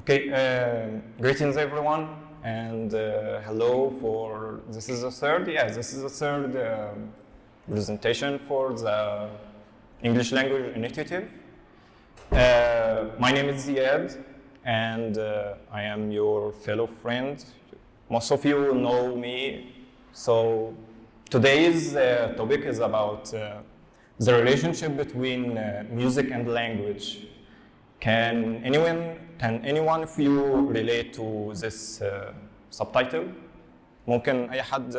Okay, greetings everyone, and hello for, this is the third presentation for the English Language Initiative. My name is Ziad, and I am your fellow friend. Most of you know me, so today's topic is about the relationship between music and language. Can anyone of you relate to this subtitle? ممكن أي حد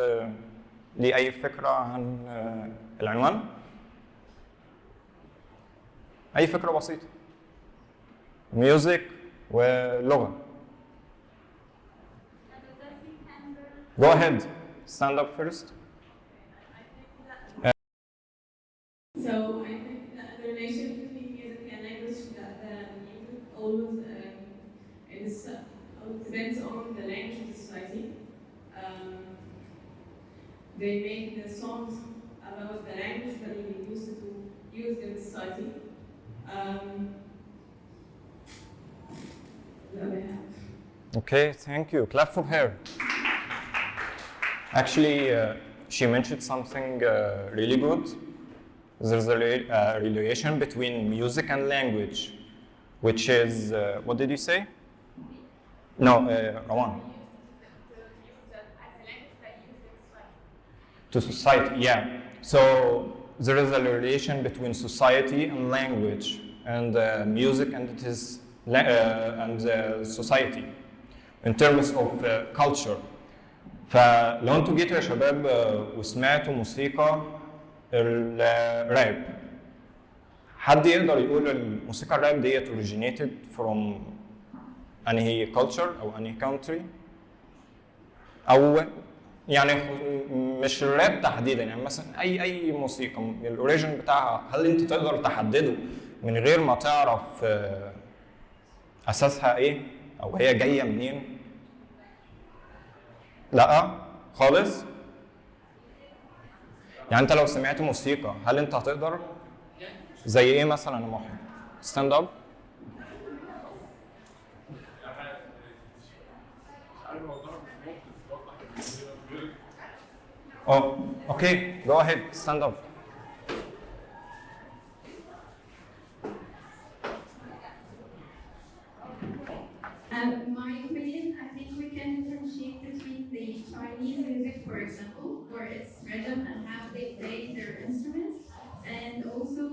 ليه أي فكرة عن العنوان؟ أي فكرة بسيطة. Music ولغة. Go ahead. Stand up first. So I think that the relation between music and language, that the music always depends on the language of the society. They make the songs about the language that they used to use in society. Okay, thank you. Clap for her. Actually, she mentioned something really good. There's a relation between music and language, which is, what did you say? No, Rawan. To society, yeah. So there is a relation between society and language, and music and it is and society in terms of culture. فلو انتوا جيتوا يا شباب وسمعتوا موسيقى الراب، حد يقدر يقول الموسيقى الراب ديت originated from انهي culture او انهي country؟ او يعني مش الراب تحديدا، يعني مثلا اي موسيقى الاوريجين بتاعها، هل انت تقدر تحدده من غير ما تعرف اساسها ايه او هي جايه منين؟ لا خالص. يعني انت لو سمعت موسيقى هل انت هتقدر؟ زي ايه مثلا يا محمد؟ ستاند اب. Oh, okay, go ahead, stand up. My opinion, I think we can differentiate between the Chinese music, for example, where it's rhythm and how they play their instruments, and also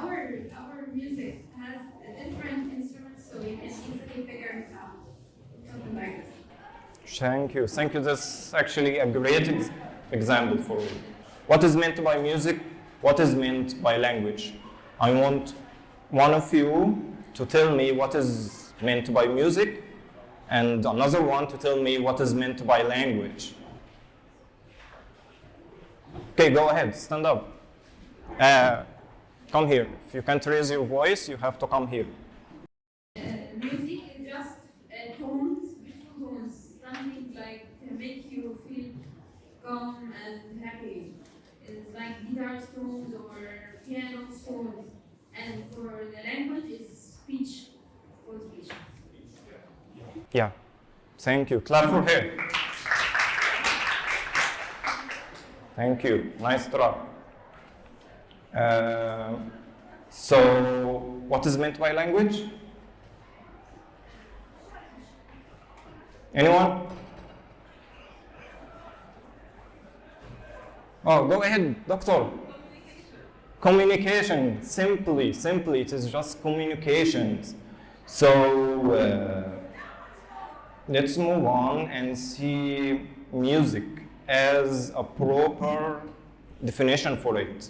our music has different instruments, so you can easily figure it out. Something like this. Thank you. That's actually a great example for you. What is meant by music? What is meant by language? I want one of you to tell me what is meant by music, and another one to tell me what is meant by language. Okay, go ahead, stand up. Come here. If you can't raise your voice, you have to come here. Music is just tones, beautiful tones, something like to make you feel calm and happy. It's like guitar tones or piano tones, and for the language, it's speech. Yeah, thank you. Clap for her. Thank you. Nice try. So, what is meant by language? Anyone? Oh, go ahead, doctor. Communication. Simply, it is just communications. So, let's move on and see music as a proper definition for it.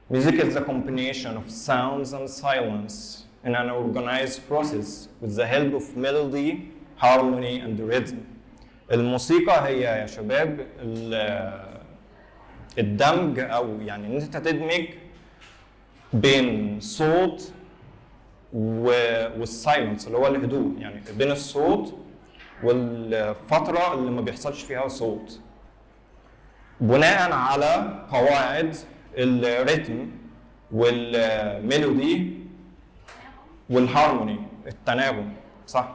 Music is a combination of sounds and silence in an organized process with the help of melody, harmony, and rhythm. الموسيقى هي يا شباب الدمج أو يعني إن أنت تدمج بين صوت والسايلنس اللي هو الهدوء، يعني بين الصوت والفترة اللي ما بيحصلش فيها صوت بناء على قواعد الريتم والميلودي والهارموني، التناغم. صح؟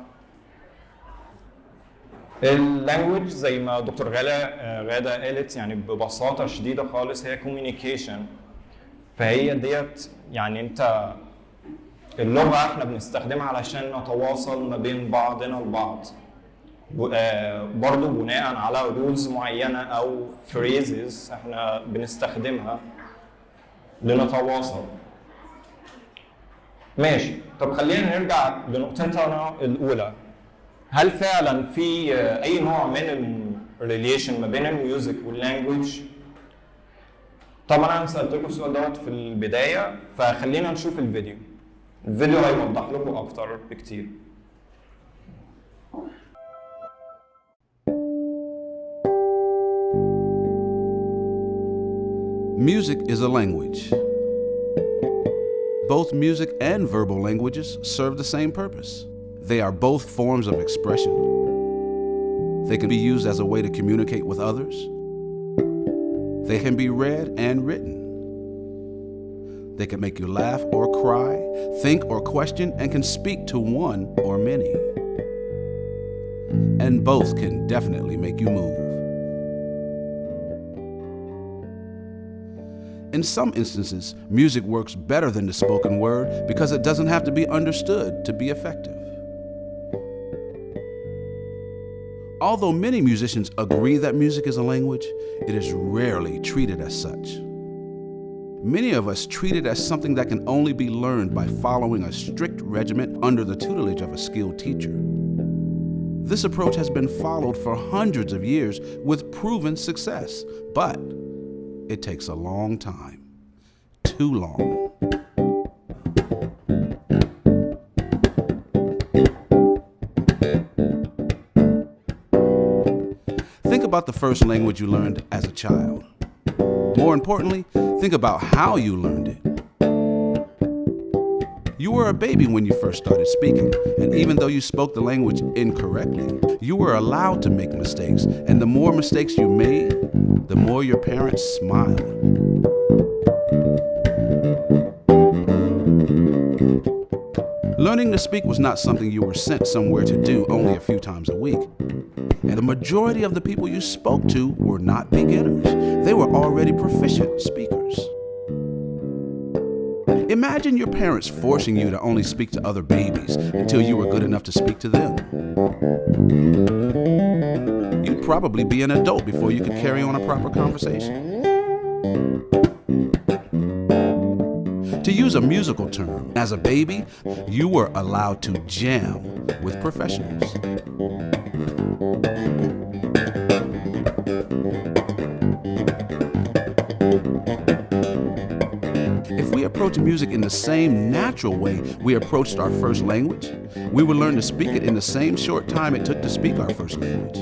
اللانجوج زي ما دكتور غادة قالت يعني ببساطة شديدة خالص هي communication. فهي ديت يعني انت اللغة احنا بنستخدمها علشان نتواصل ما بين بعضنا البعض. برضو بناء على رولز معينة او phrases احنا بنستخدمها لنتواصل. ماشي، طب خلينا نرجع لنقطتنا الأولى. هل فعلا في أي نوع من الريليشن ما بين الميوزك واللانجوج؟ طبعا أنا سألتكم السؤال دوت في البداية، فخلينا نشوف الفيديو. الفيديو هيوضح لكم أكتر بكتير. Music is a language. Both music and verbal languages serve the same purpose. They are both forms of expression. They can be used as a way to communicate with others. They can be read and written. They can make you laugh or cry, think or question, and can speak to one or many. And both can definitely make you move. In some instances, music works better than the spoken word because it doesn't have to be understood to be effective. Although many musicians agree that music is a language, it is rarely treated as such. Many of us treat it as something that can only be learned by following a strict regimen under the tutelage of a skilled teacher. This approach has been followed for hundreds of years with proven success, but it takes a long time. Too long. Think about the first language you learned as a child. More importantly, think about how you learned it. You were a baby when you first started speaking, and even though you spoke the language incorrectly, you were allowed to make mistakes, and the more mistakes you made, the more your parents smiled. Learning to speak was not something you were sent somewhere to do only a few times a week. And the majority of the people you spoke to were not beginners. They were already proficient speakers. Imagine your parents forcing you to only speak to other babies until you were good enough to speak to them. You'd probably be an adult before you could carry on a proper conversation. To use a musical term, as a baby, you were allowed to jam with professionals. If we approach music in the same natural way we approached our first language, we would learn to speak it in the same short time it took to speak our first language.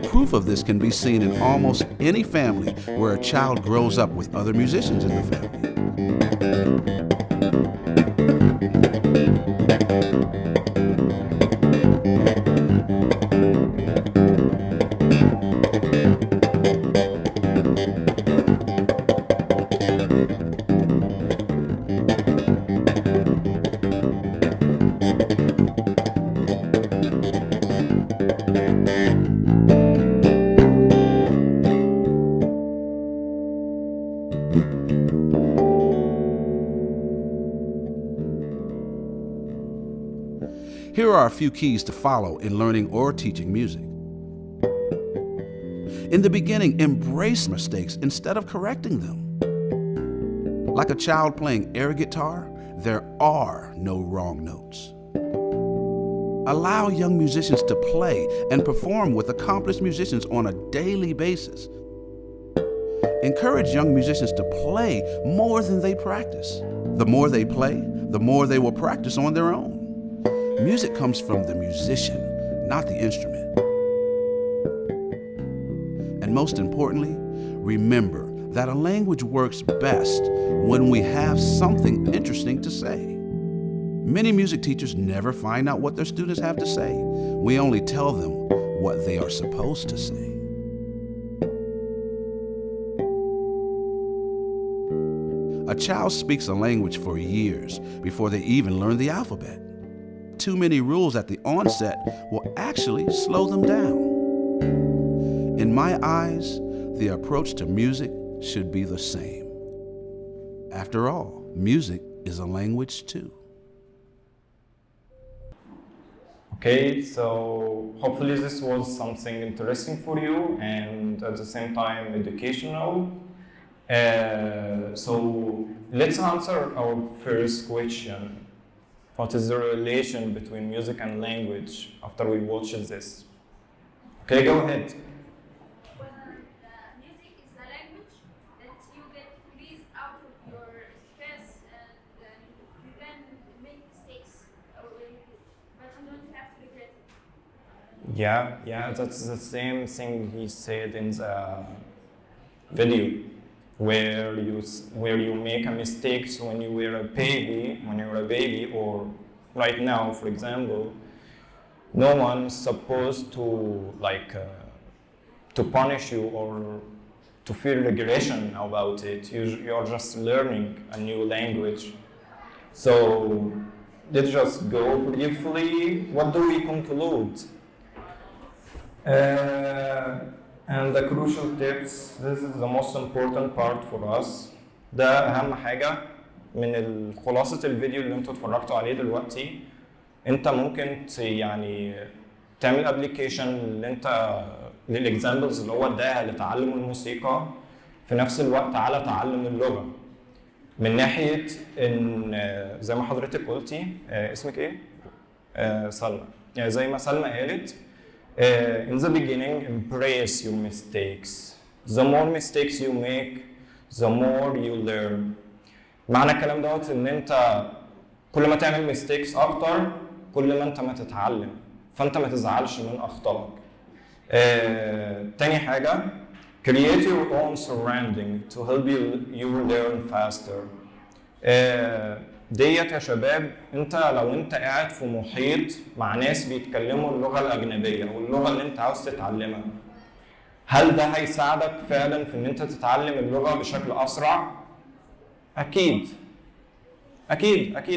Proof of this can be seen in almost any family where a child grows up with other musicians in the family. Here are a few keys to follow in learning or teaching music. In the beginning, embrace mistakes instead of correcting them. Like a child playing air guitar, there are no wrong notes. Allow young musicians to play and perform with accomplished musicians on a daily basis. Encourage young musicians to play more than they practice. The more they play, the more they will practice on their own. Music comes from the musician, not the instrument. And most importantly, remember that a language works best when we have something interesting to say. Many music teachers never find out what their students have to say. We only tell them what they are supposed to say. A child speaks a language for years before they even learn the alphabet. too many rules at the onset will actually slow them down. In my eyes, the approach to music should be the same. After all, music is a language too. Okay, so hopefully this was something interesting for you and at the same time educational. So let's answer our first question. What is the relation between music and language after we watch this? Okay, go ahead. Music is the language that you get released out of your stress and you can make mistakes, but you don't have to regret it. Yeah, that's the same thing he said in the video, where you make a mistake when you were a baby, or right now, for example, no one's supposed to to punish you or to feel regression about it. You're just learning a new language. So let's just go briefly. What do we conclude? And the crucial tips, this is the most important part for us. ده أهم حاجة من خلاصة الفيديو اللي انتوا اتفرجتوا عليه دلوقتي. انت ممكن يعني تعمل ابلكيشن اللي انت للاكزامبلز اللي هو اداها لتعلم الموسيقى في نفس الوقت على تعلم اللغة. من ناحية ان زي ما حضرتك قلتي اسمك ايه؟ سلمى. يعني زي ما سلمى قالت in the beginning, embrace your mistakes. The more mistakes you make, the more you learn. معنى الكلام دوت ان انت كل ما تعمل mistakes اكتر كل ما انت ما تتعلم، فانت ما تزعلش من اخطائك. تاني حاجة create your own surrounding to help you learn faster. ديت يا شباب، انت لو انت قاعد في محيط مع ناس بيتكلموا اللغة الأجنبية واللغة اللي انت عاوز تتعلمها، هل ده هيساعدك فعلا في ان انت تتعلم اللغة بشكل أسرع؟ أكيد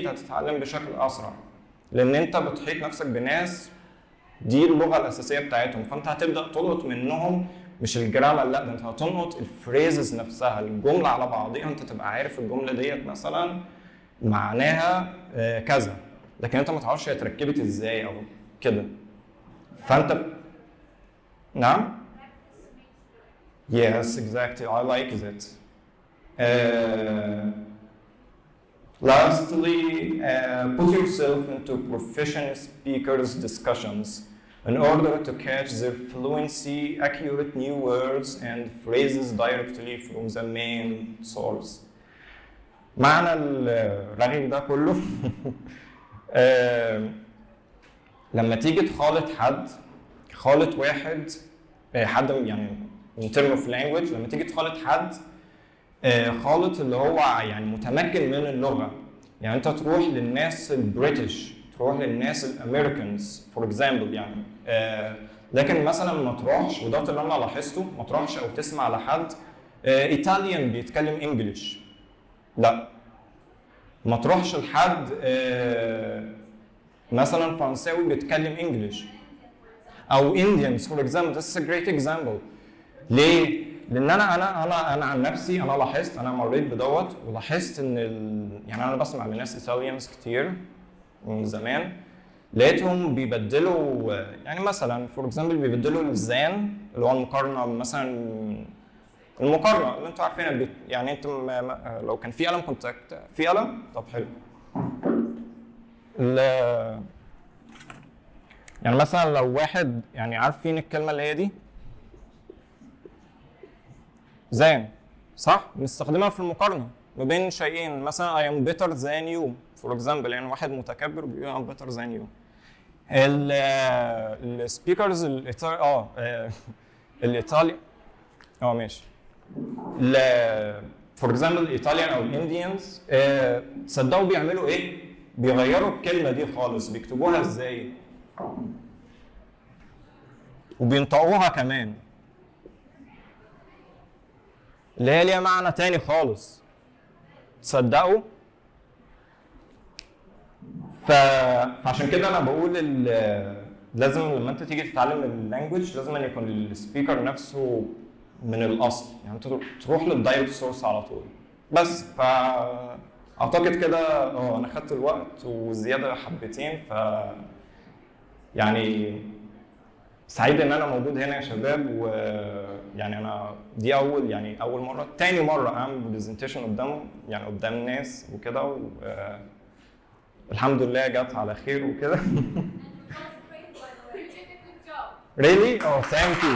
هتتعلم بشكل أسرع، لأن انت بتحيط نفسك بناس دي اللغة الأساسية بتاعتهم، فانت هتبدأ تلقط منهم مش الجرامر، لا ده انت هتلقط الفريزز نفسها، الجملة على بعضها، انت تبقى عارف الجملة ديت مثلا معناها كذا، لكن انت ما تعرفش هي اتركبت ازاي او كده. فانت نعم؟ Yes, exactly. I like that. Lastly, put yourself into professional speakers' discussions in order to catch their fluency, accurate new words and phrases directly from the main source. معنى الرغي ده كله لما تيجي تخالط واحد حد يعني in term of language، لما تيجي تخالط حد خالط اللي هو يعني متمكن من اللغة، يعني انت تروح للناس البريتش، تروح للناس الامريكانز فور اكزامبل يعني، لكن مثلا ما تروحش، وده اللي انا لاحظته، ما تروحش او تسمع لحد ايطاليان بيتكلم انجلش، لا ما تروحش لحد مثلا فرنساوي بيتكلم انجلش او انديانز فور اكزامبل. This is a great example. ليه؟ لان انا عن نفسي انا لاحظت، انا مريت بدوت ولاحظت ان يعني انا بسمع لناس ايطاليانز كتير من زمان، لقيتهم بيبدلوا يعني مثلا فور اكزامبل بيبدلوا الزان اللي هو المقارنه، مثلا المقارنه اللي انتوا عارفينها، يعني انت لو كان في قلم كنت في قلم، طب حلو. يعني مثلا لو واحد يعني عارفين الكلمه اللي هي دي زان، صح؟ بنستخدمها في المقارنه ما بين شيئين، مثلا I am better than you for example، يعني واحد متكبر بيقول I'm better than you. السبيكرز الايطالي ماشي، فور اكزامبل الايطاليان او الانديانز تصدقوا بيعملوا ايه؟ بيغيروا الكلمه دي خالص، بيكتبوها ازاي وبينطقوها كمان، اللي هي ليها معنى تاني خالص، تصدقوا؟ فعشان كده انا بقول لازم لما انت تيجي تتعلم اللانجوج لازم أن يكون السبيكر نفسه من الاصل، يعني انت تروح للدايركت سورس على طول. بس اعتقد كده انا خدت الوقت وزياده حبتين، يعني سعيد ان انا موجود هنا يا شباب. ويعني انا دي اول مره، تاني مره اعمل برزنتيشن قدام ناس وكده، الحمد لله جت على خير وكده. And it was great, by the way. You did a good job. Really? Oh, thank you.